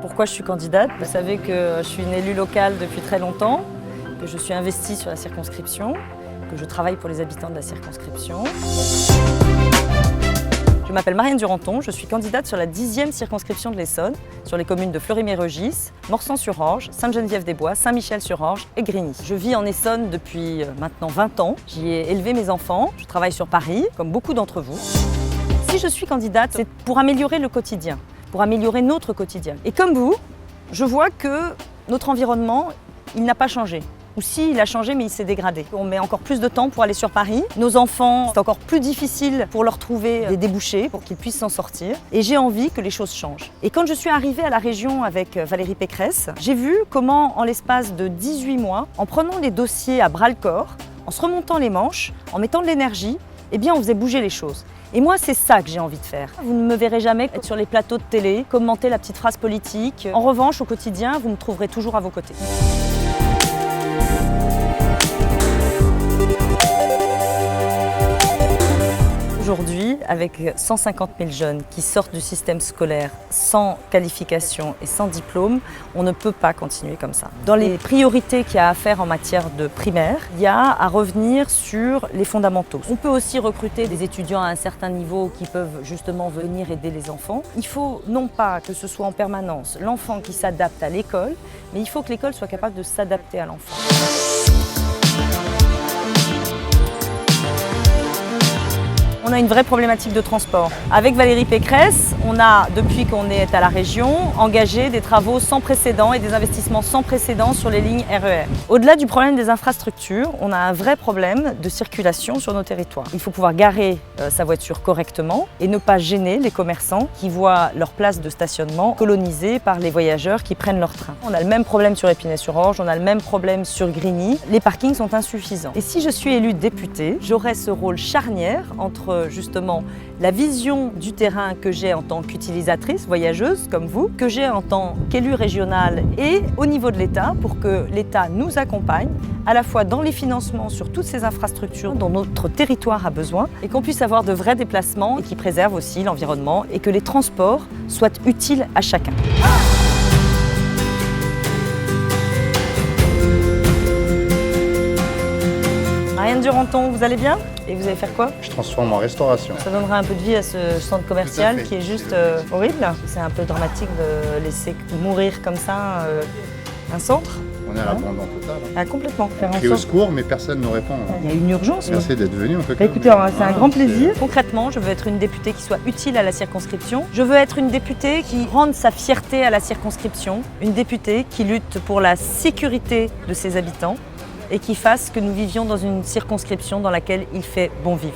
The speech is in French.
Pourquoi je suis candidate? Vous savez que je suis une élue locale depuis très longtemps, que je suis investie sur la circonscription, que je travaille pour les habitants de la circonscription. Je m'appelle Marianne Duranton, je suis candidate sur la 10e circonscription de l'Essonne, sur les communes de Fleury-Mérogis, Morsan-sur-Orge, Sainte-Geneviève-des-Bois, Saint-Michel-sur-Orge et Grigny. Je vis en Essonne depuis maintenant 20 ans, j'y ai élevé mes enfants, je travaille sur Paris, comme beaucoup d'entre vous. Si je suis candidate, c'est pour améliorer le quotidien, pour améliorer notre quotidien. Et comme vous, je vois que notre environnement, il n'a pas changé. Ou si, il a changé, mais il s'est dégradé. On met encore plus de temps pour aller sur Paris. Nos enfants, c'est encore plus difficile pour leur trouver des débouchés, pour qu'ils puissent s'en sortir. Et j'ai envie que les choses changent. Et quand je suis arrivée à la région avec Valérie Pécresse, j'ai vu comment, en l'espace de 18 mois, en prenant les dossiers à bras-le-corps, en se remontant les manches, en mettant de l'énergie, eh bien, on faisait bouger les choses. Et moi, c'est ça que j'ai envie de faire. Vous ne me verrez jamais être sur les plateaux de télé, commenter la petite phrase politique. En revanche, au quotidien, vous me trouverez toujours à vos côtés. Aujourd'hui, avec 150 000 jeunes qui sortent du système scolaire sans qualification et sans diplôme, on ne peut pas continuer comme ça. Dans les priorités qu'il y a à faire en matière de primaire, il y a à revenir sur les fondamentaux. On peut aussi recruter des étudiants à un certain niveau qui peuvent justement venir aider les enfants. Il faut non pas que ce soit en permanence l'enfant qui s'adapte à l'école, mais il faut que l'école soit capable de s'adapter à l'enfant. On a une vraie problématique de transport. Avec Valérie Pécresse, on a, depuis qu'on est à la région, engagé des travaux sans précédent et des investissements sans précédent sur les lignes RER. Au-delà du problème des infrastructures, on a un vrai problème de circulation sur nos territoires. Il faut pouvoir garer sa voiture correctement et ne pas gêner les commerçants qui voient leur place de stationnement colonisée par les voyageurs qui prennent leur train. On a le même problème sur Épinay-sur-Orge, on a le même problème sur Grigny. Les parkings sont insuffisants. Et si je suis élue députée, j'aurai ce rôle charnière entre justement la vision du terrain que j'ai en tant qu'utilisatrice, voyageuse comme vous, que j'ai en tant qu'élue régionale et au niveau de l'État pour que l'État nous accompagne à la fois dans les financements sur toutes ces infrastructures dont notre territoire a besoin et qu'on puisse avoir de vrais déplacements et qui préservent aussi l'environnement et que les transports soient utiles à chacun. Marianne Duranton, vous allez bien? Et vous allez faire quoi? Je transforme en restauration. Ça donnera un peu de vie à ce centre commercial qui est juste horrible. C'est un peu dramatique de laisser mourir comme ça un centre. On est à l'abandon total. Ah, complètement. Crie au secours, mais personne ne répond. Il y a une urgence. Merci d'être venu en tout cas. Écoutez, c'est un grand plaisir. Concrètement, je veux être une députée qui soit utile à la circonscription. Je veux être une députée qui rende sa fierté à la circonscription. Une députée qui lutte pour la sécurité de ses habitants et qui fasse que nous vivions dans une circonscription dans laquelle il fait bon vivre.